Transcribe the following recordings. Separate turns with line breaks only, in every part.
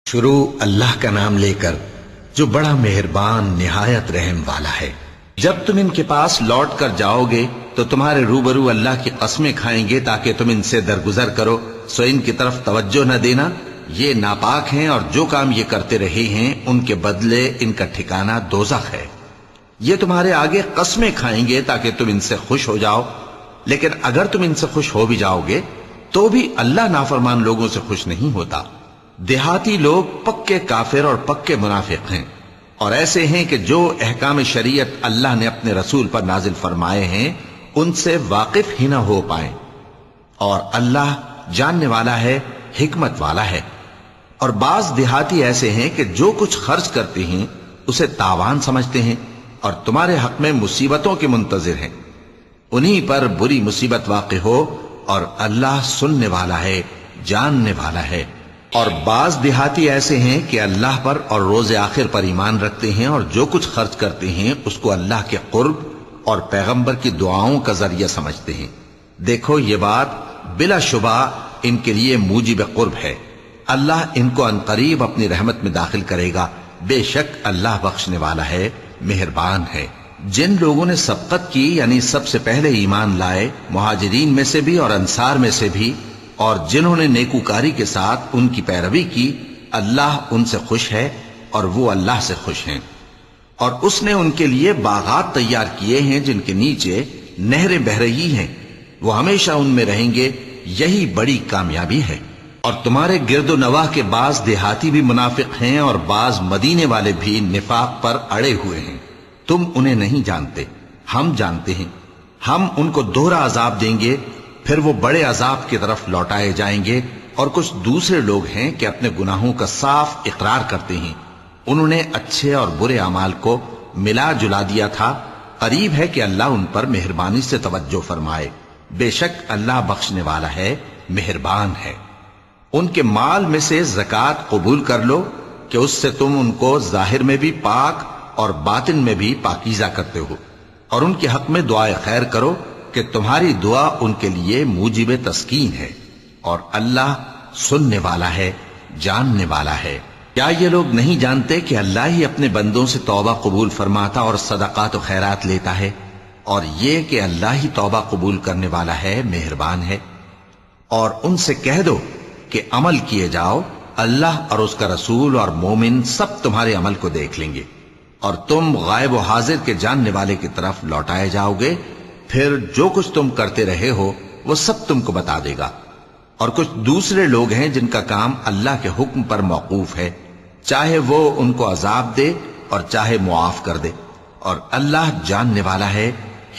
شروع اللہ کا نام لے کر جو بڑا مہربان نہایت رحم والا ہے۔ جب تم ان کے پاس لوٹ کر جاؤ گے تو تمہارے روبرو اللہ کی قسمیں کھائیں گے تاکہ تم ان سے درگزر کرو، سو ان کی طرف توجہ نہ دینا، یہ ناپاک ہیں اور جو کام یہ کرتے رہے ہیں ان کے بدلے ان کا ٹھکانہ دوزخ ہے۔ یہ تمہارے آگے قسمیں کھائیں گے تاکہ تم ان سے خوش ہو جاؤ، لیکن اگر تم ان سے خوش ہو بھی جاؤ گے تو بھی اللہ نافرمان لوگوں سے خوش نہیں ہوتا۔ دیہاتی لوگ پکے کافر اور پکے منافق ہیں، اور ایسے ہیں کہ جو احکام شریعت اللہ نے اپنے رسول پر نازل فرمائے ہیں ان سے واقف ہی نہ ہو پائیں، اور اللہ جاننے والا ہے، حکمت والا ہے۔ اور بعض دیہاتی ایسے ہیں کہ جو کچھ خرچ کرتے ہیں اسے تاوان سمجھتے ہیں اور تمہارے حق میں مصیبتوں کے منتظر ہیں، انہی پر بری مصیبت واقع ہو، اور اللہ سننے والا ہے، جاننے والا ہے۔ اور بعض دیہاتی ایسے ہیں کہ اللہ پر اور روز آخر پر ایمان رکھتے ہیں اور جو کچھ خرچ کرتے ہیں اس کو اللہ کے قرب اور پیغمبر کی دعاؤں کا ذریعہ سمجھتے ہیں۔ دیکھو یہ بات بلا شبہ ان کے لیے موجب قرب ہے، اللہ ان کو عنقریب اپنی رحمت میں داخل کرے گا، بے شک اللہ بخشنے والا ہے، مہربان ہے۔ جن لوگوں نے سبقت کی یعنی سب سے پہلے ایمان لائے، مہاجرین میں سے بھی اور انصار میں سے بھی، اور جنہوں نے نیکوکاری کے ساتھ ان کی پیروی کی، اللہ ان سے خوش ہے اور وہ اللہ سے خوش ہیں۔ اور اس نے ان کے لیے باغات تیار کیے ہیں جن کے نیچے نہریں بہہ رہی ہیں، وہ ہمیشہ ان میں رہیں گے، یہی بڑی کامیابی ہے۔ اور تمہارے گرد و نواح کے بعض دیہاتی بھی منافق ہیں اور بعض مدینے والے بھی نفاق پر اڑے ہوئے ہیں، تم انہیں نہیں جانتے، ہم جانتے ہیں۔ ہم ان کو دوہرا عذاب دیں گے، پھر وہ بڑے عذاب کی طرف لوٹائے جائیں گے۔ اور کچھ دوسرے لوگ ہیں کہ اپنے گناہوں کا صاف اقرار کرتے ہیں، انہوں نے اچھے اور برے اعمال کو ملا جلا دیا تھا، قریب ہے کہ اللہ ان پر مہربانی سے توجہ فرمائے، بے شک اللہ بخشنے والا ہے، مہربان ہے۔ ان کے مال میں سے زکوٰۃ قبول کر لو کہ اس سے تم ان کو ظاہر میں بھی پاک اور باطن میں بھی پاکیزہ کرتے ہو، اور ان کے حق میں دعائے خیر کرو کہ تمہاری دعا ان کے لیے موجب تسکین ہے، اور اللہ سننے والا ہے، جاننے والا ہے۔ کیا یہ لوگ نہیں جانتے کہ اللہ ہی اپنے بندوں سے توبہ قبول فرماتا اور صدقات و خیرات لیتا ہے، اور یہ کہ اللہ ہی توبہ قبول کرنے والا ہے، مہربان ہے۔ اور ان سے کہہ دو کہ عمل کیے جاؤ، اللہ اور اس کا رسول اور مومن سب تمہارے عمل کو دیکھ لیں گے، اور تم غائب و حاضر کے جاننے والے کی طرف لوٹائے جاؤ گے، پھر جو کچھ تم کرتے رہے ہو وہ سب تم کو بتا دے گا۔ اور کچھ دوسرے لوگ ہیں جن کا کام اللہ کے حکم پر موقوف ہے، چاہے وہ ان کو عذاب دے اور چاہے معاف کر دے، اور اللہ جاننے والا ہے،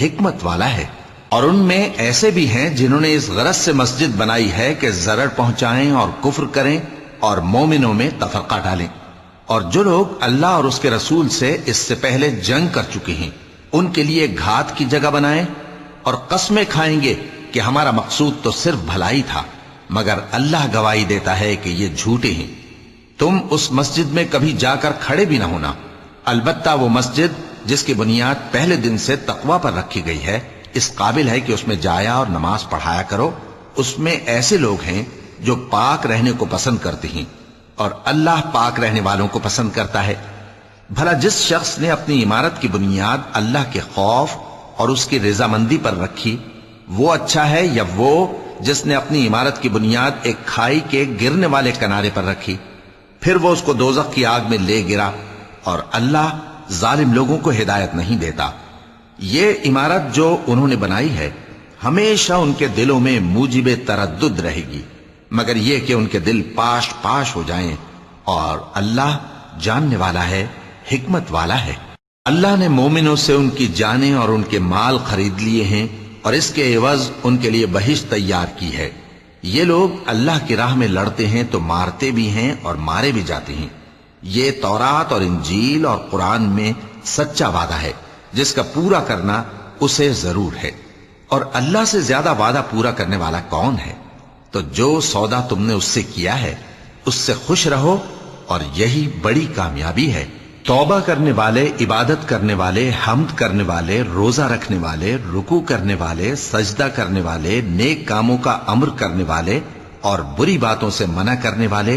حکمت والا ہے۔ اور ان میں ایسے بھی ہیں جنہوں نے اس غرض سے مسجد بنائی ہے کہ ضرر پہنچائیں اور کفر کریں اور مومنوں میں تفرقہ ڈالیں، اور جو لوگ اللہ اور اس کے رسول سے اس سے پہلے جنگ کر چکے ہیں ان کے لیے گھات کی جگہ بنائیں، اور قسمیں کھائیں گے کہ ہمارا مقصود تو صرف بھلائی تھا، مگر اللہ گواہی دیتا ہے کہ یہ جھوٹے ہیں۔ تم اس مسجد میں کبھی جا کر کھڑے بھی نہ ہونا، البتہ وہ مسجد جس کی بنیاد پہلے دن سے تقوی پر رکھی گئی ہے اس قابل ہے کہ اس میں جایا اور نماز پڑھایا کرو۔ اس میں ایسے لوگ ہیں جو پاک رہنے کو پسند کرتے ہیں، اور اللہ پاک رہنے والوں کو پسند کرتا ہے۔ بھلا جس شخص نے اپنی عمارت کی بنیاد اللہ کے خوف اور اس کی رضامندی پر رکھی، وہ اچھا ہے یا وہ جس نے اپنی عمارت کی بنیاد ایک کھائی کے گرنے والے کنارے پر رکھی، پھر وہ اس کو دوزخ کی آگ میں لے گرا، اور اللہ ظالم لوگوں کو ہدایت نہیں دیتا۔ یہ عمارت جو انہوں نے بنائی ہے ہمیشہ ان کے دلوں میں موجب تردد رہے گی، مگر یہ کہ ان کے دل پاش پاش ہو جائیں، اور اللہ جاننے والا ہے، حکمت والا ہے۔ اللہ نے مومنوں سے ان کی جانیں اور ان کے مال خرید لیے ہیں، اور اس کے عوض ان کے لیے بہشت تیار کی ہے۔ یہ لوگ اللہ کی راہ میں لڑتے ہیں تو مارتے بھی ہیں اور مارے بھی جاتے ہیں۔ یہ تورات اور انجیل اور قرآن میں سچا وعدہ ہے جس کا پورا کرنا اسے ضرور ہے، اور اللہ سے زیادہ وعدہ پورا کرنے والا کون ہے؟ تو جو سودا تم نے اس سے کیا ہے اس سے خوش رہو، اور یہی بڑی کامیابی ہے۔ توبہ کرنے والے، عبادت کرنے والے، حمد کرنے والے، روزہ رکھنے والے، رکوع کرنے والے، سجدہ کرنے والے، نیک کاموں کا امر کرنے والے اور بری باتوں سے منع کرنے والے،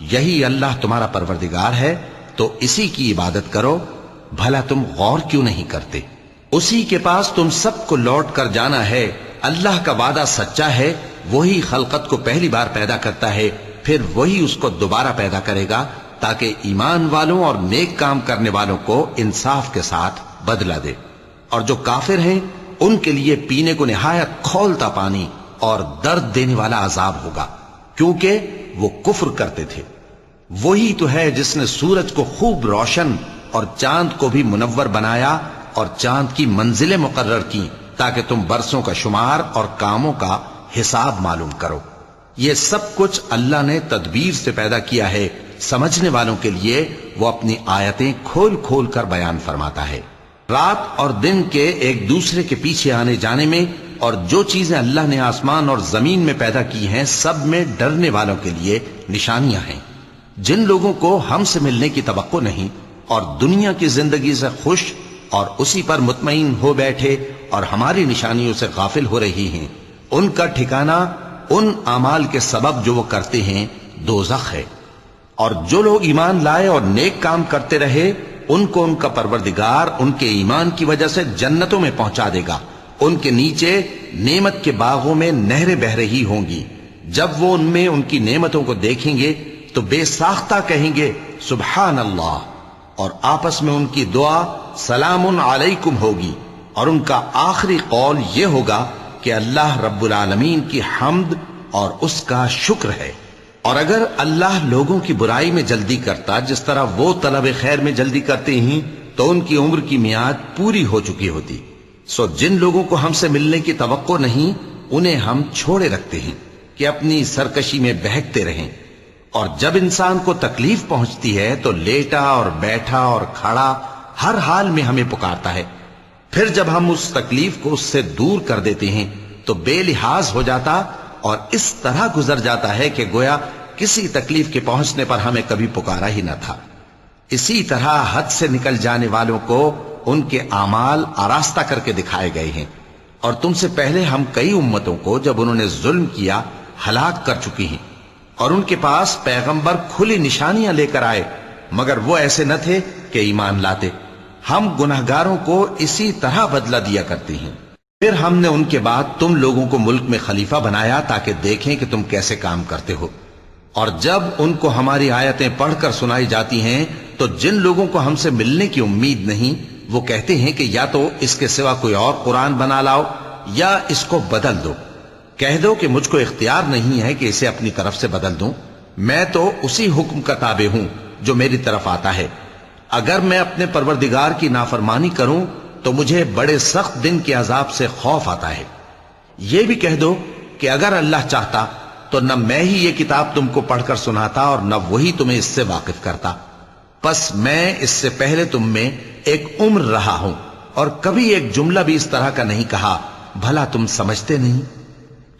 یہی اللہ تمہارا پروردگار ہے تو اسی کی عبادت کرو، بھلا تم غور کیوں نہیں کرتے؟ اسی کے پاس تم سب کو لوٹ کر جانا ہے، اللہ کا وعدہ سچا ہے، وہی خلقت کو پہلی بار پیدا کرتا ہے، پھر وہی اس کو دوبارہ پیدا کرے گا تاکہ ایمان والوں اور نیک کام کرنے والوں کو انصاف کے ساتھ بدلہ دے۔ اور جو کافر ہیں ان کے لیے پینے کو نہایت کھولتا پانی اور درد دینے والا عذاب ہوگا، کیونکہ وہ کفر کرتے تھے۔ وہی تو ہے جس نے سورج کو خوب روشن اور چاند کو بھی منور بنایا اور چاند کی منزلیں مقرر کی تاکہ تم برسوں کا شمار اور کاموں کا حساب معلوم کرو۔ یہ سب کچھ اللہ نے تدبیر سے پیدا کیا ہے، سمجھنے والوں کے لیے وہ اپنی آیتیں کھول کھول کر بیان فرماتا ہے۔ رات اور دن کے ایک دوسرے کے پیچھے آنے جانے میں اور جو چیزیں اللہ نے آسمان اور زمین میں پیدا کی ہیں سب میں ڈرنے والوں کے لیے نشانیاں ہیں۔ جن لوگوں کو ہم سے ملنے کی توقع نہیں اور دنیا کی زندگی سے خوش اور اسی پر مطمئن ہو بیٹھے اور ہماری نشانیوں سے غافل ہو رہی ہیں، ان کا ٹھکانہ ان اعمال کے سبب جو وہ کرتے ہیں دوزخ ہے۔ اور جو لوگ ایمان لائے اور نیک کام کرتے رہے ان کو ان کا پروردگار ان کے ایمان کی وجہ سے جنتوں میں پہنچا دے گا، ان کے نیچے نعمت کے باغوں میں نہریں بہ رہی ہوں گی۔ جب وہ ان میں ان کی نعمتوں کو دیکھیں گے تو بے ساختہ کہیں گے سبحان اللہ، اور آپس میں ان کی دعا سلام علیکم ہوگی، اور ان کا آخری قول یہ ہوگا کہ اللہ رب العالمین کی حمد اور اس کا شکر ہے۔ اور اگر اللہ لوگوں کی برائی میں جلدی کرتا جس طرح وہ طلب خیر میں جلدی کرتے ہیں تو ان کی عمر کی میعاد پوری ہو چکی ہوتی۔ سو جن لوگوں کو ہم سے ملنے کی توقع نہیں انہیں ہم چھوڑے رکھتے ہیں کہ اپنی سرکشی میں بہکتے رہیں، اور جب انسان کو تکلیف پہنچتی ہے تو لیٹا اور بیٹھا اور کھڑا ہر حال میں ہمیں پکارتا ہے، پھر جب ہم اس تکلیف کو اس سے دور کر دیتے ہیں تو بے لحاظ ہو جاتا اور اس طرح گزر جاتا ہے کہ گویا کسی تکلیف کے پہنچنے پر ہمیں کبھی پکارا ہی نہ تھا۔ اسی طرح حد سے نکل جانے والوں کو ان کے اعمال آراستہ کر کے دکھائے گئے ہیں، اور تم سے پہلے ہم کئی امتوں کو جب انہوں نے ظلم کیا ہلاک کر چکی ہیں، اور ان کے پاس پیغمبر کھلی نشانیاں لے کر آئے مگر وہ ایسے نہ تھے کہ ایمان لاتے۔ ہم گنہگاروں کو اسی طرح بدلہ دیا کرتے ہیں۔ پھر ہم نے ان کے بعد تم لوگوں کو ملک میں خلیفہ بنایا تاکہ دیکھیں کہ تم کیسے کام کرتے ہو، اور جب ان کو ہماری آیتیں پڑھ کر سنائی جاتی ہیں تو جن لوگوں کو ہم سے ملنے کی امید نہیں وہ کہتے ہیں کہ یا تو اس کے سوا کوئی اور قرآن بنا لاؤ یا اس کو بدل دو۔ کہہ دو کہ مجھ کو اختیار نہیں ہے کہ اسے اپنی طرف سے بدل دوں، میں تو اسی حکم کا تابع ہوں جو میری طرف آتا ہے۔ اگر میں اپنے پروردگار کی نافرمانی کروں تو مجھے بڑے سخت دن کے عذاب سے خوف آتا ہے۔ یہ بھی کہہ دو کہ اگر اللہ چاہتا تو نہ میں ہی یہ کتاب تم کو پڑھ کر سناتا اور نہ وہی تمہیں اس سے واقف کرتا، پس میں اس سے پہلے تم میں ایک عمر رہا ہوں اور کبھی ایک جملہ بھی اس طرح کا نہیں کہا، بھلا تم سمجھتے نہیں؟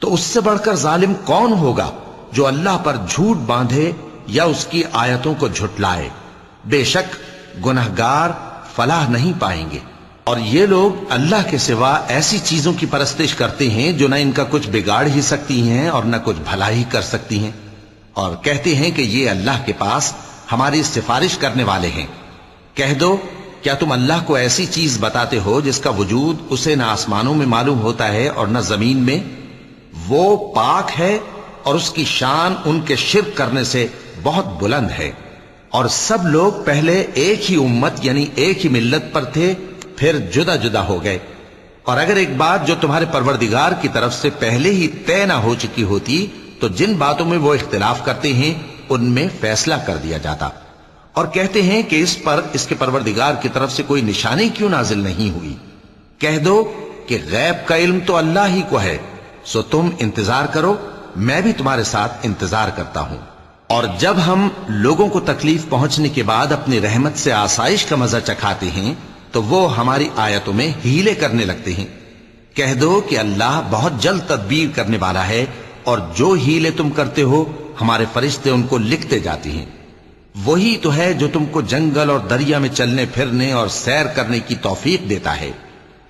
تو اس سے بڑھ کر ظالم کون ہوگا جو اللہ پر جھوٹ باندھے یا اس کی آیتوں کو جھٹلائے؟ بے شک گنہگار فلاح نہیں پائیں گے۔ اور یہ لوگ اللہ کے سوا ایسی چیزوں کی پرستش کرتے ہیں جو نہ ان کا کچھ بگاڑ ہی سکتی ہیں اور نہ کچھ بھلا ہی کر سکتی ہیں، اور کہتے ہیں کہ یہ اللہ کے پاس ہماری سفارش کرنے والے ہیں۔ کہہ دو کیا تم اللہ کو ایسی چیز بتاتے ہو جس کا وجود اسے نہ آسمانوں میں معلوم ہوتا ہے اور نہ زمین میں؟ وہ پاک ہے اور اس کی شان ان کے شرک کرنے سے بہت بلند ہے۔ اور سب لوگ پہلے ایک ہی امت یعنی ایک ہی ملت پر تھے، پھر جدا جدا ہو گئے۔ اور اگر ایک بات جو تمہارے پروردگار کی طرف سے پہلے ہی طے نہ ہو چکی ہوتی تو جن باتوں میں وہ اختلاف کرتے ہیں ان میں فیصلہ کر دیا جاتا۔ اور کہتے ہیں کہ اس پر اس کے پروردگار کی طرف سے کوئی نشانی کیوں نازل نہیں ہوئی؟ کہہ دو کہ غیب کا علم تو اللہ ہی کو ہے، سو تم انتظار کرو، میں بھی تمہارے ساتھ انتظار کرتا ہوں۔ اور جب ہم لوگوں کو تکلیف پہنچنے کے بعد اپنی رحمت سے آسائش کا مزہ چکھاتے ہیں تو وہ ہماری آیتوں میں ہیلے کرنے لگتے ہیں۔ کہہ دو کہ اللہ بہت جلد تدبیر کرنے والا ہے، اور جو ہیلے تم کرتے ہو ہمارے فرشتے ان کو لکھتے جاتے ہیں۔ وہی تو ہے جو تم کو جنگل اور دریا میں چلنے پھرنے اور سیر کرنے کی توفیق دیتا ہے،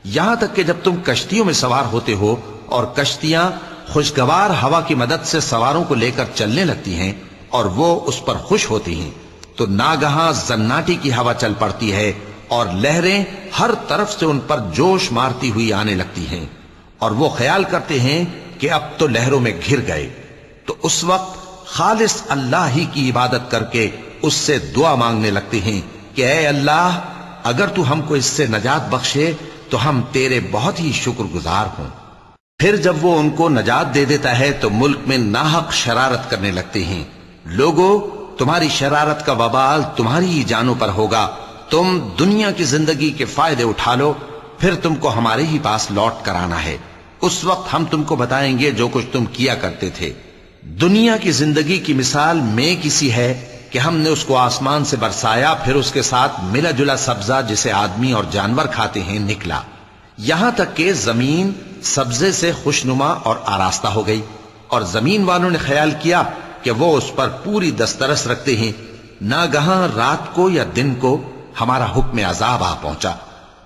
یہاں تک کہ جب تم کشتیوں میں سوار ہوتے ہو اور کشتیاں خوشگوار ہوا کی مدد سے سواروں کو لے کر چلنے لگتی ہیں اور وہ اس پر خوش ہوتی ہیں تو ناگہاں زناٹی کی ہوا چل پڑتی ہے اور لہریں ہر طرف سے ان پر جوش مارتی ہوئی آنے لگتی ہیں، اور وہ خیال کرتے ہیں کہ اب تو لہروں میں گھر گئے، تو اس وقت خالص اللہ ہی کی عبادت کر کے اس سے دعا مانگنے لگتے ہیں کہ اے اللہ، اگر تو ہم کو اس سے نجات بخشے تو ہم تیرے بہت ہی شکر گزار ہوں۔ پھر جب وہ ان کو نجات دے دیتا ہے تو ملک میں ناحق شرارت کرنے لگتے ہیں۔ لوگو، تمہاری شرارت کا وبال تمہاری ہی جانوں پر ہوگا، تم دنیا کی زندگی کے فائدے اٹھا لو، پھر تم کو ہمارے ہی پاس لوٹ کر آنا ہے، اس وقت ہم تم کو بتائیں گے جو کچھ تم کیا کرتے تھے۔ دنیا کی زندگی کی مثال میں کسی ہے کہ ہم نے اس کو آسمان سے برسایا، پھر اس کے ساتھ ملا جلا سبزہ جسے آدمی اور جانور کھاتے ہیں نکلا، یہاں تک کہ زمین سبزے سے خوشنما اور آراستہ ہو گئی، اور زمین والوں نے خیال کیا کہ وہ اس پر پوری دسترس رکھتے ہیں۔ ناگہاں رات کو یا دن کو ہمارا حکم عذاب آ پہنچا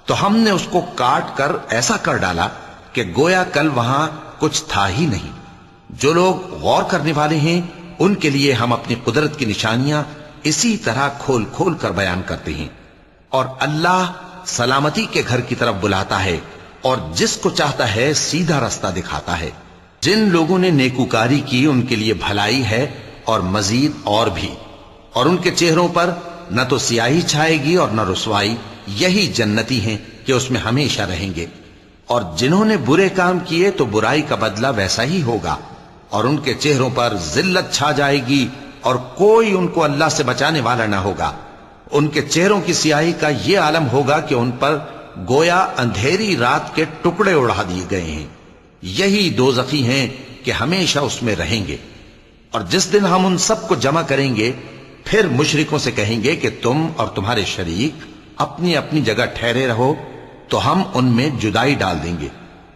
تو ہم نے اس کو کاٹ کر ایسا کر ڈالا کہ گویا کل وہاں کچھ تھا ہی نہیں۔ جو لوگ غور کرنے والے ہیں ان کے لیے ہم اپنی قدرت کی نشانیاں اسی طرح کھول کھول کر بیان کرتے ہیں۔ اور اللہ سلامتی کے گھر کی طرف بلاتا ہے اور جس کو چاہتا ہے سیدھا رستہ دکھاتا ہے۔ جن لوگوں نے نیکوکاری کی ان کے لیے بھلائی ہے اور مزید اور بھی، اور ان کے چہروں پر نہ تو سیاہی چھائے گی اور نہ رسوائی، یہی جنتی ہیں کہ اس میں ہمیشہ رہیں گے۔ اور جنہوں نے برے کام کیے تو برائی کا بدلہ ویسا ہی ہوگا، اور ان کے چہروں پر ذلت چھا جائے گی اور کوئی ان کو اللہ سے بچانے والا نہ ہوگا۔ ان کے چہروں کی سیاہی کا یہ عالم ہوگا کہ ان پر گویا اندھیری رات کے ٹکڑے اڑا دیے گئے ہیں، یہی دوزخی ہیں کہ ہمیشہ اس میں رہیں گے۔ اور جس دن ہم ان سب کو جمع کریں گے پھر مشرکوں سے کہیں گے کہ تم اور تمہارے شریک اپنی اپنی جگہ ٹھہرے رہو تو ہم ان میں جدائی ڈال دیں گے،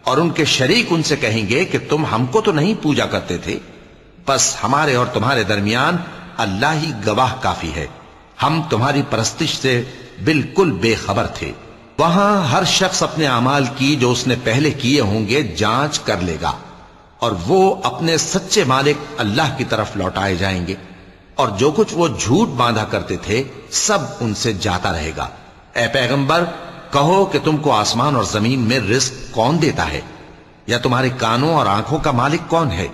اور ان کے شریک ان سے کہیں گے کہ تم ہم کو تو نہیں پوجا کرتے تھے، بس ہمارے اور تمہارے درمیان اللہ ہی گواہ کافی ہے، ہم تمہاری پرستش سے بالکل بے خبر تھے۔ وہاں ہر شخص اپنے اعمال کی جو اس نے پہلے کیے ہوں گے جانچ کر لے گا، اور وہ اپنے سچے مالک اللہ کی طرف لوٹائے جائیں گے، اور جو کچھ وہ جھوٹ باندھا کرتے تھے سب ان سے جاتا رہے گا۔ اے پیغمبر، کہو کہ تم کو آسمان اور زمین میں رزق کون دیتا ہے، یا تمہارے کانوں اور آنکھوں کا مالک کون ہے،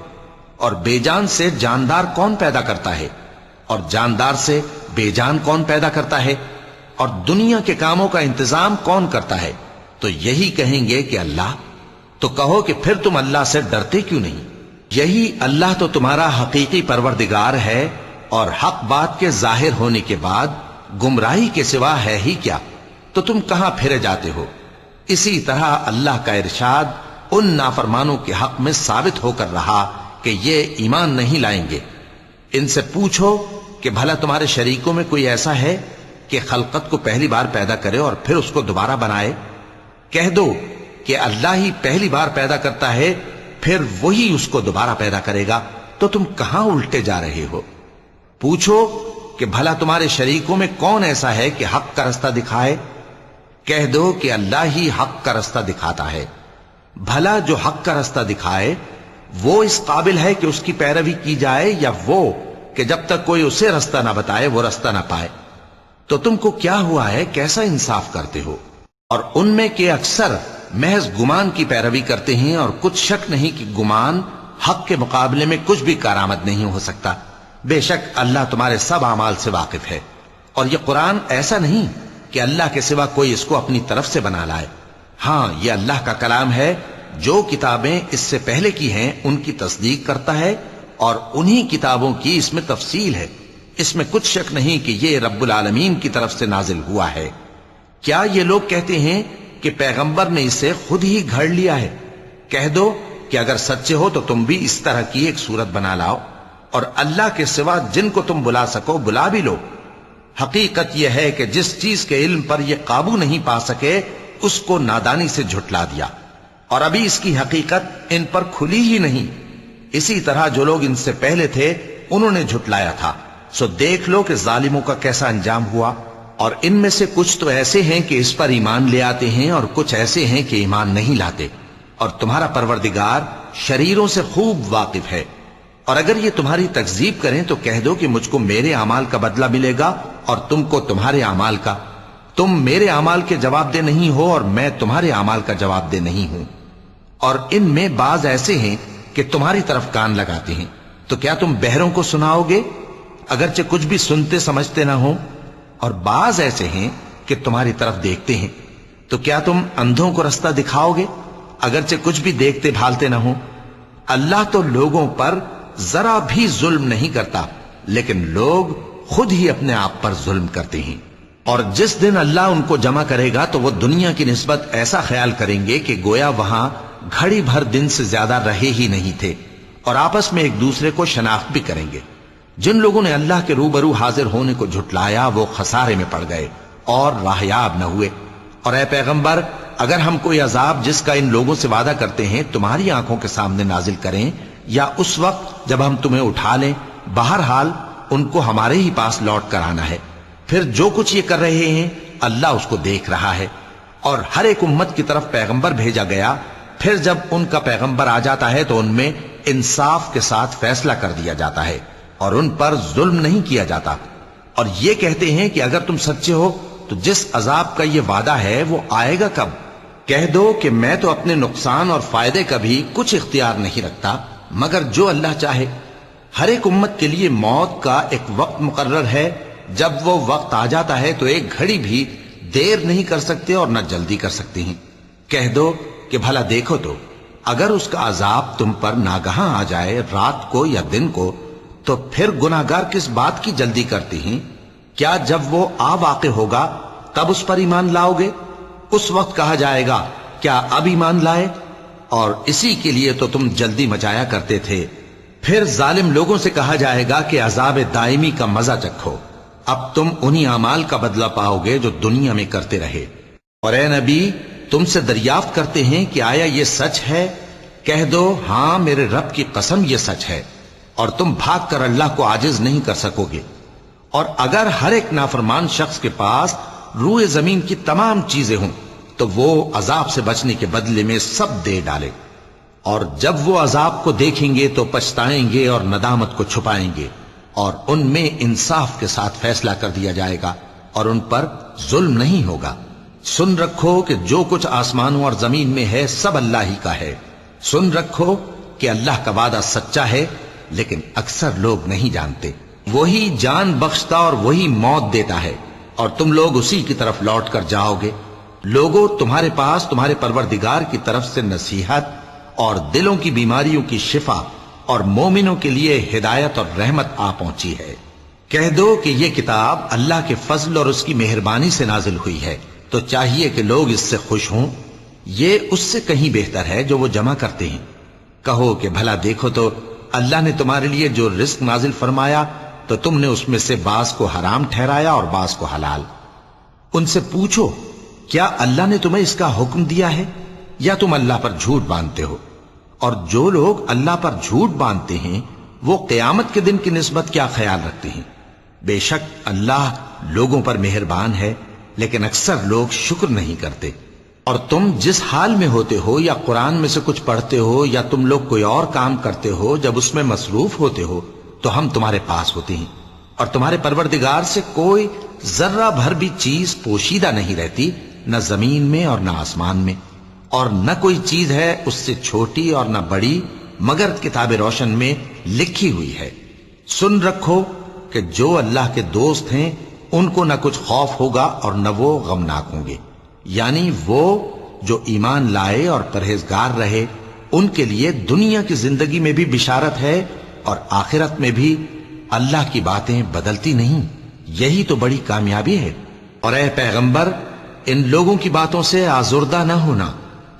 اور بے جان سے جاندار کون پیدا کرتا ہے، اور جاندار سے بے جان کون پیدا کرتا ہے، اور دنیا کے کاموں کا انتظام کون کرتا ہے؟ تو یہی کہیں گے کہ اللہ۔ تو کہو کہ پھر تم اللہ سے ڈرتے کیوں نہیں؟ یہی اللہ تو تمہارا حقیقی پروردگار ہے، اور حق بات کے ظاہر ہونے کے بعد گمراہی کے سوا ہے ہی کیا، تو تم کہاں پھرے جاتے ہو؟ اسی طرح اللہ کا ارشاد ان نافرمانوں کے حق میں ثابت ہو کر رہا کہ یہ ایمان نہیں لائیں گے۔ ان سے پوچھو کہ بھلا تمہارے شریکوں میں کوئی ایسا ہے کہ خلقت کو پہلی بار پیدا کرے اور پھر اس کو دوبارہ بنائے؟ کہہ دو کہ اللہ ہی پہلی بار پیدا کرتا ہے، پھر وہی اس کو دوبارہ پیدا کرے گا، تو تم کہاں الٹے جا رہے ہو؟ پوچھو کہ بھلا تمہارے شریکوں میں کون ایسا ہے کہ حق کا رستہ دکھائے؟ کہہ دو کہ اللہ ہی حق کا رستہ دکھاتا ہے۔ بھلا جو حق کا رستہ دکھائے وہ اس قابل ہے کہ اس کی پیروی کی جائے، یا وہ کہ جب تک کوئی اسے رستہ نہ بتائے وہ رستہ نہ پائے؟ تو تم کو کیا ہوا ہے، کیسا انصاف کرتے ہو؟ اور ان میں کے اکثر محض گمان کی پیروی کرتے ہیں، اور کچھ شک نہیں کہ گمان حق کے مقابلے میں کچھ بھی کارآمد نہیں ہو سکتا۔ بے شک اللہ تمہارے سب اعمال سے واقف ہے، اور یہ قرآن ایسا نہیں کہ اللہ کے سوا کوئی اس کو اپنی طرف سے بنا لائے۔ ہاں، یہ اللہ کا کلام ہے، جو کتابیں اس سے پہلے کی ہیں ان کی تصدیق کرتا ہے، اور انہی کتابوں کی اس میں تفصیل ہے، اس میں کچھ شک نہیں کہ یہ رب العالمین کی طرف سے نازل ہوا ہے۔ کیا یہ لوگ کہتے ہیں کہ پیغمبر نے اسے خود ہی گھڑ لیا ہے؟ کہہ دو کہ اگر سچے ہو تو تم بھی اس طرح کی ایک صورت بنا لاؤ، اور اللہ کے سوا جن کو تم بلا سکو بلا بھی لو۔ حقیقت یہ ہے کہ جس چیز کے علم پر یہ قابو نہیں پا سکے اس کو نادانی سے جھٹلا دیا، اور ابھی اس کی حقیقت ان پر کھلی ہی نہیں۔ اسی طرح جو لوگ ان سے پہلے تھے انہوں نے جھٹلایا تھا، سو دیکھ لو کہ ظالموں کا کیسا انجام ہوا۔ اور ان میں سے کچھ تو ایسے ہیں کہ اس پر ایمان لے آتے ہیں، اور کچھ ایسے ہیں کہ ایمان نہیں لاتے، اور تمہارا پروردگار شریروں سے خوب واقف ہے۔ اور اگر یہ تمہاری تکذیب کریں تو کہہ دو کہ مجھ کو میرے اعمال کا بدلہ ملے گا اور تم کو تمہارے اعمال کا. تم میرے اعمال کے جواب دہ نہیں ہو اور میں تمہارے اعمال کا جواب دہ نہیں ہوں. اور ان میں بعض ایسے ہیں کہ تمہاری طرف کان لگاتے ہیں، تو کیا تم بہروں کو سناؤ گے اگرچہ کچھ بھی سنتے سمجھتے نہ ہو؟ اور بعض ایسے ہیں کہ تمہاری طرف دیکھتے ہیں، تو کیا تم اندھوں کو رستہ دکھاؤ گے اگرچہ کچھ بھی دیکھتے بھالتے نہ ہو؟ اللہ تو لوگوں پر ذرا بھی ظلم نہیں کرتا، لیکن لوگ خود ہی اپنے آپ پر ظلم کرتے ہیں. اور جس دن اللہ ان کو جمع کرے گا تو وہ دنیا کی نسبت ایسا خیال کریں گے کہ گویا وہاں گھڑی بھر دن سے زیادہ رہے ہی نہیں تھے، اور آپس میں ایک دوسرے کو شناخت بھی کریں گے. جن لوگوں نے اللہ کے روبرو حاضر ہونے کو جھٹلایا وہ خسارے میں پڑ گئے اور راہیاب نہ ہوئے. اور اے پیغمبر، اگر ہم کوئی عذاب جس کا ان لوگوں سے وعدہ کرتے ہیں تمہاری آنکھوں کے سامنے نازل کریں یا اس وقت جب ہم تمہیں اٹھا لیں، بہرحال ان کو ہمارے ہی پاس لوٹ کر آنا ہے. پھر جو کچھ یہ کر رہے ہیں اللہ اس کو دیکھ رہا ہے. اور ہر ایک امت کی طرف پیغمبر بھیجا گیا، پھر جب ان کا پیغمبر آ جاتا ہے تو ان میں انصاف کے ساتھ فیصلہ کر دیا جاتا ہے اور ان پر ظلم نہیں کیا جاتا. اور یہ کہتے ہیں کہ اگر تم سچے ہو تو جس عذاب کا یہ وعدہ ہے وہ آئے گا کب؟ کہہ دو کہ میں تو اپنے نقصان اور فائدے کا بھی کچھ اختیار نہیں رکھتا مگر جو اللہ چاہے. ہر ایک امت کے لیے موت کا ایک وقت مقرر ہے، جب وہ وقت آ جاتا ہے تو ایک گھڑی بھی دیر نہیں کر سکتے اور نہ جلدی کر سکتے ہیں. کہہ دو کہ بھلا دیکھو تو اگر اس کا عذاب تم پر ناگہاں آ جائے رات کو یا دن کو تو پھر گناہگار کس بات کی جلدی کرتے ہیں؟ کیا جب وہ آ واقع ہوگا تب اس پر ایمان لاؤ گے؟ اس وقت کہا جائے گا کیا اب ایمان لائے؟ اور اسی کے لیے تو تم جلدی مچایا کرتے تھے. پھر ظالم لوگوں سے کہا جائے گا کہ عذاب دائمی کا مزہ چکھو، اب تم انہی اعمال کا بدلہ پاؤ گے جو دنیا میں کرتے رہے. اور اے نبی، تم سے دریافت کرتے ہیں کہ آیا یہ سچ ہے؟ کہہ دو ہاں میرے رب کی قسم یہ سچ ہے، اور تم بھاگ کر اللہ کو عاجز نہیں کر سکو گے. اور اگر ہر ایک نافرمان شخص کے پاس روئے زمین کی تمام چیزیں ہوں تو وہ عذاب سے بچنے کے بدلے میں سب دے ڈالے، اور جب وہ عذاب کو دیکھیں گے تو پچھتائیں گے اور ندامت کو چھپائیں گے، اور ان میں انصاف کے ساتھ فیصلہ کر دیا جائے گا اور ان پر ظلم نہیں ہوگا. سن رکھو کہ جو کچھ آسمانوں اور زمین میں ہے سب اللہ ہی کا ہے. سن رکھو کہ اللہ کا وعدہ سچا ہے لیکن اکثر لوگ نہیں جانتے. وہی جان بخشتا اور وہی موت دیتا ہے اور تم لوگ اسی کی طرف لوٹ کر جاؤ گے. لوگوں، تمہارے پاس تمہارے پروردگار کی طرف سے نصیحت اور دلوں کی بیماریوں کی شفا اور مومنوں کے لیے ہدایت اور رحمت آ پہنچی ہے. کہہ دو کہ یہ کتاب اللہ کے فضل اور اس کی مہربانی سے نازل ہوئی ہے، تو چاہیے کہ لوگ اس سے خوش ہوں. یہ اس سے کہیں بہتر ہے جو وہ جمع کرتے ہیں. کہو کہ بھلا دیکھو تو اللہ نے تمہارے لیے جو رزق نازل فرمایا تو تم نے اس میں سے بعض کو حرام ٹھہرایا اور بعض کو حلال. ان سے پوچھو کیا اللہ نے تمہیں اس کا حکم دیا ہے یا تم اللہ پر جھوٹ باندھتے ہو؟ اور جو لوگ اللہ پر جھوٹ باندھتے ہیں وہ قیامت کے دن کی نسبت کیا خیال رکھتے ہیں؟ بے شک اللہ لوگوں پر مہربان ہے لیکن اکثر لوگ شکر نہیں کرتے. اور تم جس حال میں ہوتے ہو یا قرآن میں سے کچھ پڑھتے ہو یا تم لوگ کوئی اور کام کرتے ہو، جب اس میں مصروف ہوتے ہو تو ہم تمہارے پاس ہوتے ہیں، اور تمہارے پروردگار سے کوئی ذرہ بھر بھی چیز پوشیدہ نہیں رہتی، نہ زمین میں اور نہ آسمان میں، اور نہ کوئی چیز ہے اس سے چھوٹی اور نہ بڑی مگر کتاب روشن میں لکھی ہوئی ہے. سن رکھو کہ جو اللہ کے دوست ہیں ان کو نہ کچھ خوف ہوگا اور نہ وہ غمناک ہوں گے، یعنی وہ جو ایمان لائے اور پرہیزگار رہے ان کے لیے دنیا کی زندگی میں بھی بشارت ہے اور آخرت میں بھی. اللہ کی باتیں بدلتی نہیں، یہی تو بڑی کامیابی ہے. اور اے پیغمبر، ان لوگوں کی باتوں سے آزردہ نہ ہونا،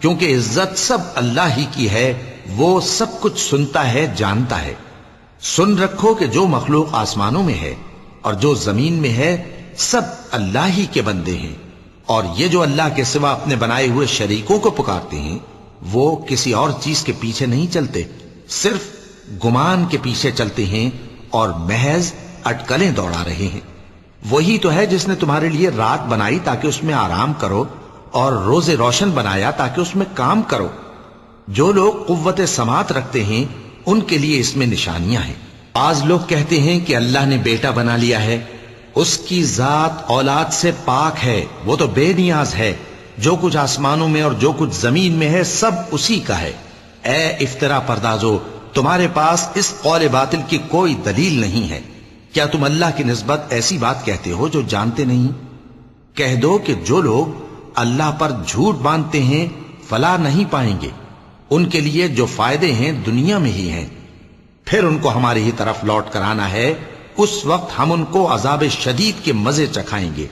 کیونکہ عزت سب اللہ ہی کی ہے، وہ سب کچھ سنتا ہے، جانتا ہے. سن رکھو کہ جو مخلوق آسمانوں میں ہے اور جو زمین میں ہے سب اللہ ہی کے بندے ہیں، اور یہ جو اللہ کے سوا اپنے بنائے ہوئے شریکوں کو پکارتے ہیں وہ کسی اور چیز کے پیچھے نہیں چلتے، صرف گمان کے پیچھے چلتے ہیں اور محض اٹکلیں دوڑا رہے ہیں. وہی تو ہے جس نے تمہارے لیے رات بنائی تاکہ اس میں آرام کرو اور روز روشن بنایا تاکہ اس میں کام کرو. جو لوگ قوت سماعت رکھتے ہیں ان کے لیے اس میں نشانیاں ہیں۔ بعض لوگ کہتے ہیں کہ اللہ نے بیٹا بنا لیا ہے، اس کی ذات اولاد سے پاک ہے، وہ تو بے نیاز ہے، جو کچھ آسمانوں میں اور جو کچھ زمین میں ہے سب اسی کا ہے۔ اے افترا پردازو، تمہارے پاس اس قول باطل کی کوئی دلیل نہیں ہے۔ کیا تم اللہ کی نسبت ایسی بات کہتے ہو جو جانتے نہیں؟ کہہ دو کہ جو لوگ اللہ پر جھوٹ باندھتے ہیں فلاح نہیں پائیں گے، ان کے لیے جو فائدے ہیں دنیا میں ہی ہیں، پھر ان کو ہماری ہی طرف لوٹ کر آنا ہے، اس وقت ہم ان کو عذاب شدید کے مزے چکھائیں گے،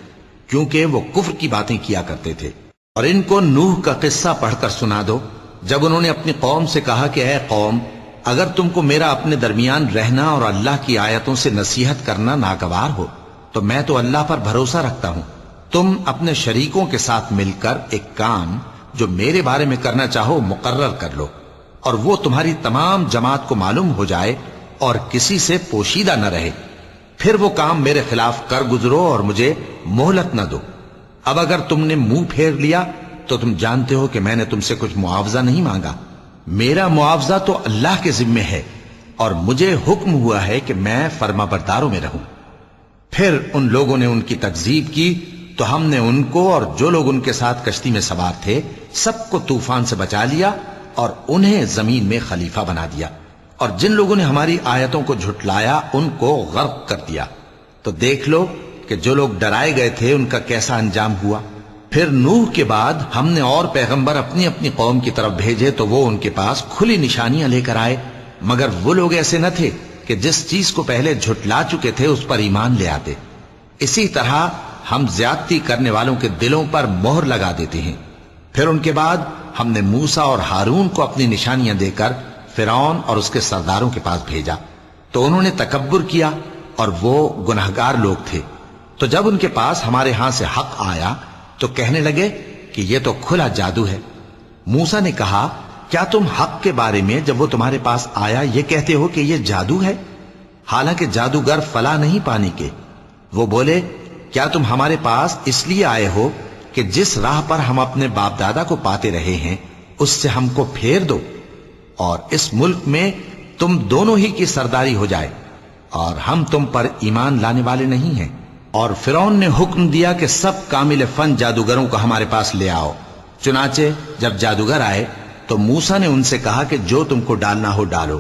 کیونکہ وہ کفر کی باتیں کیا کرتے تھے۔ اور ان کو نوح کا قصہ پڑھ کر سنا دو، جب انہوں نے اپنی قوم سے کہا کہ اے قوم، اگر تم کو میرا اپنے درمیان رہنا اور اللہ کی آیتوں سے نصیحت کرنا ناگوار ہو تو میں تو اللہ پر بھروسہ رکھتا ہوں، تم اپنے شریکوں کے ساتھ مل کر ایک کام جو میرے بارے میں کرنا چاہو مقرر کر لو، اور وہ تمہاری تمام جماعت کو معلوم ہو جائے اور کسی سے پوشیدہ نہ رہے، پھر وہ کام میرے خلاف کر گزرو اور مجھے مہلت نہ دو۔ اب اگر تم نے منہ پھیر لیا تو تم جانتے ہو کہ میں نے تم سے کچھ معاوضہ نہیں مانگا، میرا معاوضہ تو اللہ کے ذمے ہے، اور مجھے حکم ہوا ہے کہ میں فرما برداروں میں رہوں۔ پھر ان لوگوں نے ان کی تکذیب کی تو ہم نے ان کو اور جو لوگ ان کے ساتھ کشتی میں سوار تھے سب کو طوفان سے بچا لیا اور انہیں زمین میں خلیفہ بنا دیا، اور جن لوگوں نے ہماری آیتوں کو جھٹلایا ان کو غرق کر دیا۔ تو دیکھ لو کہ جو لوگ ڈرائے گئے تھے ان کا کیسا انجام ہوا۔ پھر نوح کے بعد ہم نے اور پیغمبر اپنی اپنی قوم کی طرف بھیجے تو وہ ان کے پاس کھلی نشانیاں لے کر آئے، مگر وہ لوگ ایسے نہ تھے کہ جس چیز کو پہلے جھٹلا چکے تھے اس پر ایمان لے آتے۔ اسی طرح ہم زیادتی کرنے والوں کے دلوں پر مہر لگا دیتے ہیں۔ پھر ان کے بعد ہم نے موسیٰ اور ہارون کو اپنی نشانیاں دے کر فرعون اور اس کے سرداروں کے پاس بھیجا، تو انہوں نے تکبر کیا اور وہ گناہگار لوگ تھے۔ تو جب ان کے پاس ہمارے ہاں سے حق آیا تو کہنے لگے کہ یہ تو کھلا جادو ہے۔ موسیٰ نے کہا، کیا تم حق کے بارے میں جب وہ تمہارے پاس آیا یہ کہتے ہو کہ یہ جادو ہے، حالانکہ جادوگر فلاح نہیں پانے کے؟ وہ بولے، کیا تم ہمارے پاس اس لیے آئے ہو کہ جس راہ پر ہم اپنے باپ دادا کو پاتے رہے ہیں اس سے ہم کو پھیر دو، اور اس ملک میں تم دونوں ہی کی سرداری ہو جائے، اور ہم تم پر ایمان لانے والے نہیں ہیں؟ اور فرعون نے حکم دیا کہ سب کامل فن جادوگروں کو ہمارے پاس لے آؤ۔ چنانچہ جب جادوگر آئے تو موسیٰ نے ان سے کہا کہ جو تم کو ڈالنا ہو ڈالو۔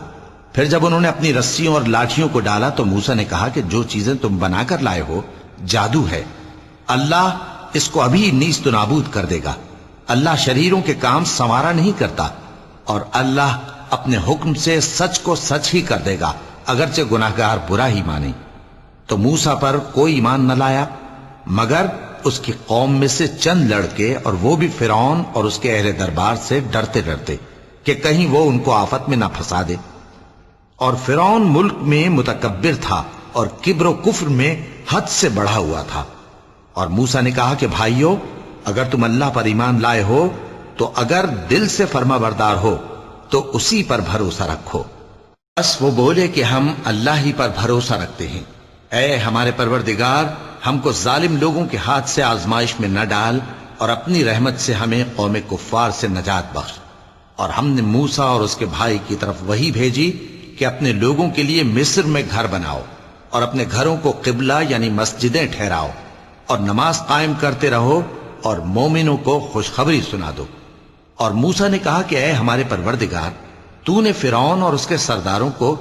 پھر جب انہوں نے اپنی رسیوں اور لاٹھیوں کو ڈالا تو موسیٰ نے کہا کہ جو چیزیں تم بنا کر لائے ہو جادو ہے، اللہ اس کو ابھی نیست و نابود کر دے گا۔ اللہ شریروں کے کام سنوارا نہیں کرتا، اور اللہ اپنے حکم سے سچ کو سچ ہی کر دے گا، اگرچہ گناہگار برا ہی مانے۔ تو موسیٰ پر کوئی ایمان نہ لایا مگر اس کی قوم میں سے چند لڑکے، اور وہ بھی فرعون اور اس کے اہل دربار سے ڈرتے ڈرتے کہ کہیں وہ ان کو آفت میں نہ پھنسا دے۔ اور فرعون ملک میں متکبر تھا اور کبر و کفر میں حد سے بڑھا ہوا تھا۔ اور موسیٰ نے کہا کہ بھائیو، اگر تم اللہ پر ایمان لائے ہو تو اگر دل سے فرما بردار ہو تو اسی پر بھروسہ رکھو۔ بس وہ بولے کہ ہم اللہ ہی پر بھروسہ رکھتے ہیں۔ اے ہمارے پروردگار، ہم کو ظالم لوگوں کے ہاتھ سے آزمائش میں نہ ڈال، اور اپنی رحمت سے ہمیں قوم کفار سے نجات بخش۔ اور ہم نے موسیٰ اور اس کے بھائی کی طرف وحی بھیجی کہ اپنے لوگوں کے لیے مصر میں گھر بناؤ، اور اپنے گھروں کو قبلہ یعنی مسجدیں ٹھہراؤ، اور نماز قائم کرتے رہو، اور مومنوں کو خوشخبری سنا دو۔ اور موسیٰ نے کہا کہ اے ہمارے پروردگار، تو نے فرعون اور اس کے سرداروں کو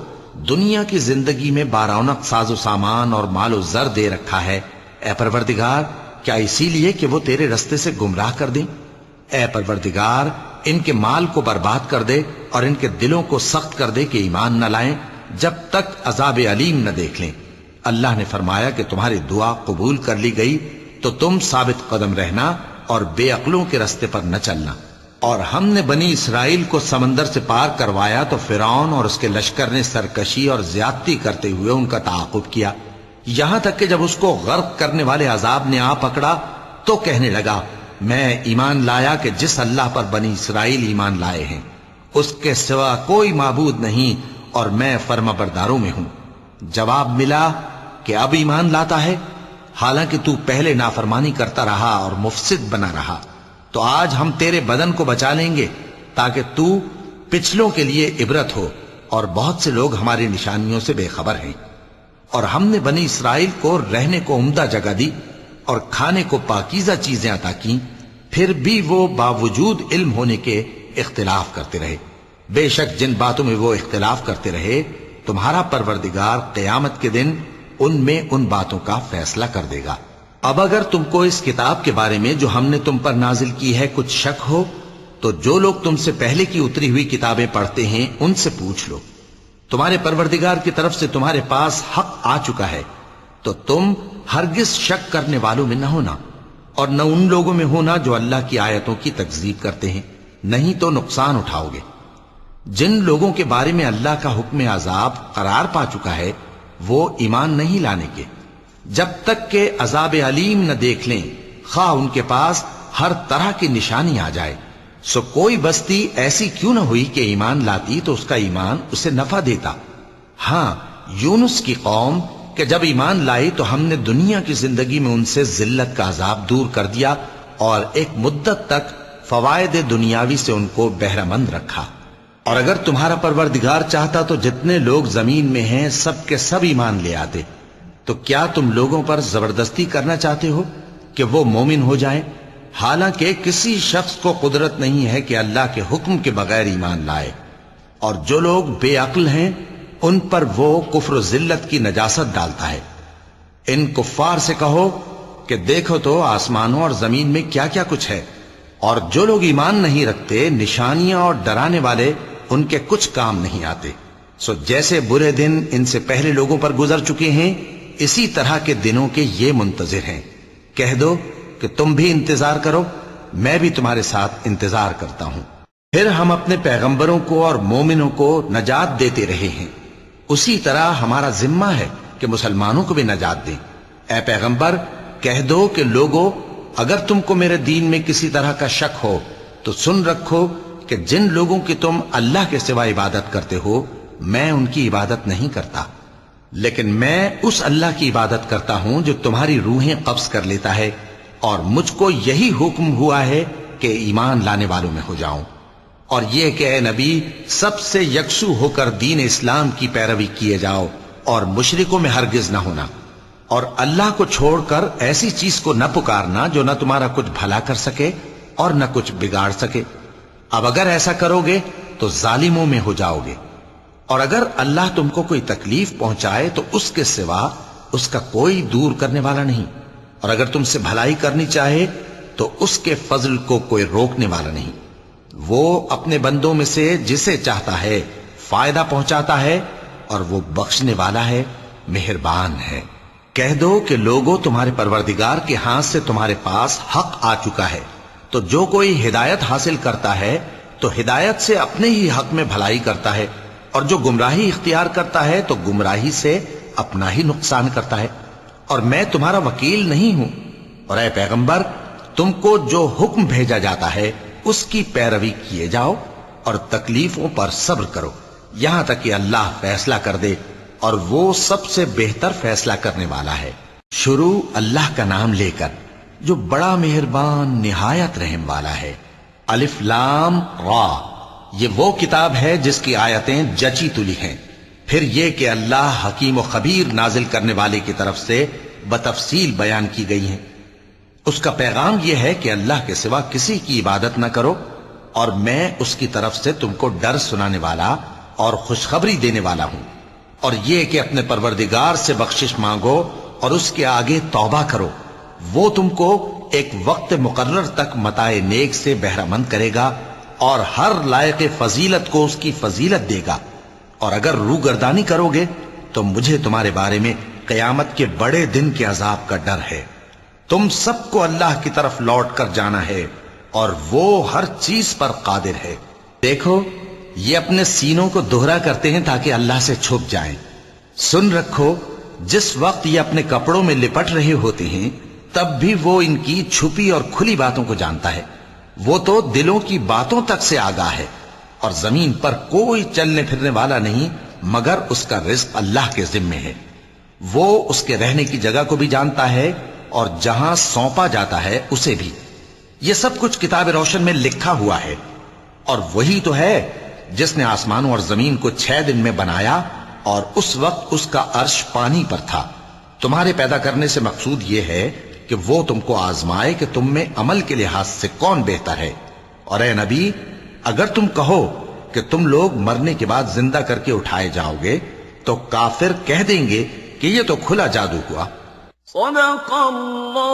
دنیا کی زندگی میں بارونق ساز و سامان اور مال و زر دے رکھا ہے، اے پروردگار کیا اسی لیے کہ وہ تیرے رستے سے گمراہ کر دیں؟ اے پروردگار ان کے مال کو برباد کر دے اور ان کے دلوں کو سخت کر دے کہ ایمان نہ لائیں جب تک عذاب علیم نہ دیکھ لیں۔ اللہ نے فرمایا کہ تمہاری دعا قبول کر لی گئی تو تم ثابت قدم رہنا اور بے عقلوں کے رستے پر نہ چلنا۔ اور ہم نے بنی اسرائیل کو سمندر سے پار کروایا تو فرعون اور اس کے لشکر نے سرکشی اور زیادتی کرتے ہوئے ان کا تعاقب کیا، یہاں تک کہ جب اس کو غرق کرنے والے عذاب نے آ پکڑا تو کہنے لگا، میں ایمان لایا کہ جس اللہ پر بنی اسرائیل ایمان لائے ہیں اس کے سوا کوئی معبود نہیں، اور میں فرما برداروں میں ہوں۔ جواب ملا کہ اب ایمان لاتا ہے، حالانکہ تو پہلے نافرمانی کرتا رہا اور مفسد بنا رہا، تو آج ہم تیرے بدن کو بچا لیں گے تاکہ تو پچھلوں کے لیے عبرت ہو، اور بہت سے لوگ ہماری نشانیوں سے بے خبر ہیں۔ اور ہم نے بنی اسرائیل کو رہنے کو عمدہ جگہ دی اور کھانے کو پاکیزہ چیزیں عطا کی، پھر بھی وہ باوجود علم ہونے کے اختلاف کرتے رہے۔ بے شک جن باتوں میں وہ اختلاف کرتے رہے تمہارا پروردگار قیامت کے دن ان میں ان باتوں کا فیصلہ کر دے گا۔ اب اگر تم کو اس کتاب کے بارے میں جو ہم نے تم پر نازل کی ہے کچھ شک ہو تو جو لوگ تم سے پہلے کی اتری ہوئی کتابیں پڑھتے ہیں ان سے پوچھ لو۔ تمہارے پروردگار کی طرف سے تمہارے پاس حق آ چکا ہے تو تم ہرگز شک کرنے والوں میں نہ ہونا اور نہ ان لوگوں میں ہونا جو اللہ کی آیتوں کی تکذیب کرتے ہیں، نہیں تو نقصان اٹھاؤ گے۔ جن لوگوں کے بارے میں اللہ کا حکم عذاب قرار پا چکا ہے وہ ایمان نہیں لانے کے جب تک کہ عذاب علیم نہ دیکھ لیں، خواہ ان کے پاس ہر طرح کی نشانی آ جائے۔ سو کوئی بستی ایسی کیوں نہ ہوئی کہ ایمان لاتی تو اس کا ایمان اسے نفع دیتا۔ ہاں، یونس کی قوم کہ جب ایمان لائی تو ہم نے دنیا کی زندگی میں ان سے ذلت کا عذاب دور کر دیا اور ایک مدت تک فوائد دنیاوی سے ان کو بہرہ مند رکھا۔ اور اگر تمہارا پروردگار چاہتا تو جتنے لوگ زمین میں ہیں سب کے سب ایمان لے آتے۔ تو کیا تم لوگوں پر زبردستی کرنا چاہتے ہو کہ وہ مومن ہو جائیں؟ حالانکہ کسی شخص کو قدرت نہیں ہے کہ اللہ کے حکم کے بغیر ایمان لائے، اور جو لوگ بے عقل ہیں ان پر وہ کفر و ذلت کی نجاست ڈالتا ہے۔ ان کفار سے کہو کہ دیکھو تو آسمانوں اور زمین میں کیا کیا کچھ ہے، اور جو لوگ ایمان نہیں رکھتے نشانیاں اور ڈرانے والے ان کے کچھ کام نہیں آتے۔ سو جیسے برے دن ان سے پہلے لوگوں پر گزر چکے ہیں اسی طرح کے دنوں کے یہ منتظر ہیں۔ کہہ دو کہ تم بھی انتظار کرو، میں بھی تمہارے ساتھ انتظار کرتا ہوں۔ پھر ہم اپنے پیغمبروں کو اور مومنوں کو نجات دیتے رہے ہیں، اسی طرح ہمارا ذمہ ہے کہ مسلمانوں کو بھی نجات دیں۔ اے پیغمبر کہہ دو کہ لوگو اگر تم کو میرے دین میں کسی طرح کا شک ہو تو سن رکھو کہ جن لوگوں کی تم اللہ کے سوا عبادت کرتے ہو میں ان کی عبادت نہیں کرتا، لیکن میں اس اللہ کی عبادت کرتا ہوں جو تمہاری روحیں قبض کر لیتا ہے، اور مجھ کو یہی حکم ہوا ہے کہ ایمان لانے والوں میں ہو جاؤں، اور یہ کہ اے نبی سب سے یکسو ہو کر دین اسلام کی پیروی کیے جاؤ اور مشرکوں میں ہرگز نہ ہونا، اور اللہ کو چھوڑ کر ایسی چیز کو نہ پکارنا جو نہ تمہارا کچھ بھلا کر سکے اور نہ کچھ بگاڑ سکے۔ اب اگر ایسا کرو گے تو ظالموں میں ہو جاؤ گے، اور اگر اللہ تم کو کوئی تکلیف پہنچائے تو اس کے سوا اس کا کوئی دور کرنے والا نہیں، اور اگر تم سے بھلائی کرنی چاہے تو اس کے فضل کو کوئی روکنے والا نہیں۔ وہ اپنے بندوں میں سے جسے چاہتا ہے فائدہ پہنچاتا ہے، اور وہ بخشنے والا ہے، مہربان ہے۔ کہہ دو کہ لوگوں تمہارے پروردگار کے ہاتھ سے تمہارے پاس حق آ چکا ہے، تو جو کوئی ہدایت حاصل کرتا ہے تو ہدایت سے اپنے ہی حق میں بھلائی کرتا ہے، اور جو گمراہی اختیار کرتا ہے تو گمراہی سے اپنا ہی نقصان کرتا ہے، اور میں تمہارا وکیل نہیں ہوں۔ اور اے پیغمبر تم کو جو حکم بھیجا جاتا ہے اس کی پیروی کیے جاؤ اور تکلیفوں پر صبر کرو یہاں تک کہ اللہ فیصلہ کر دے، اور وہ سب سے بہتر فیصلہ کرنے والا ہے۔ شروع اللہ کا نام لے کر جو بڑا مہربان نہایت رحم والا ہے۔ الف لام را، یہ وہ کتاب ہے جس کی آیتیں جچی تلی ہیں۔ پھر یہ کہ اللہ حکیم و خبیر نازل کرنے والے کی طرف سے بتفصیل بیان کی گئی ہیں۔ اس کا پیغام یہ ہے کہ اللہ کے سوا کسی کی عبادت نہ کرو، اور میں اس کی طرف سے تم کو ڈر سنانے والا اور خوشخبری دینے والا ہوں، اور یہ کہ اپنے پروردگار سے بخشش مانگو اور اس کے آگے توبہ کرو، وہ تم کو ایک وقت مقرر تک متاع نیک سے بہرہ مند کرے گا، اور ہر لائق فضیلت کو اس کی فضیلت دے گا۔ اور اگر روگردانی کرو گے تو مجھے تمہارے بارے میں قیامت کے بڑے دن کے عذاب کا ڈر ہے۔ تم سب کو اللہ کی طرف لوٹ کر جانا ہے، اور وہ ہر چیز پر قادر ہے۔ دیکھو یہ اپنے سینوں کو دوہرا کرتے ہیں تاکہ اللہ سے چھپ جائیں۔ سن رکھو جس وقت یہ اپنے کپڑوں میں لپٹ رہے ہوتے ہیں تب بھی وہ ان کی چھپی اور کھلی باتوں کو جانتا ہے۔ وہ تو دلوں کی باتوں تک سے آگاہ ہے، اور زمین پر کوئی چلنے پھرنے والا نہیں مگر اس کا رزق اللہ کے ذمے ہے۔ وہ اس کے رہنے کی جگہ کو بھی جانتا ہے اور جہاں سونپا جاتا ہے اسے بھی۔ یہ سب کچھ کتاب روشن میں لکھا ہوا ہے، اور وہی تو ہے جس نے آسمانوں اور زمین کو 6 دن میں بنایا اور اس وقت اس کا عرش پانی پر تھا۔ تمہارے پیدا کرنے سے مقصود یہ ہے کہ وہ تم کو آزمائے کہ تم میں عمل کے لحاظ سے کون بہتر ہے۔ اور اے نبی، اگر تم کہو کہ تم لوگ مرنے کے بعد زندہ کر کے اٹھائے جاؤ گے تو کافر کہہ دیں گے کہ یہ تو کھلا جادو ہوا۔
صدق اللہ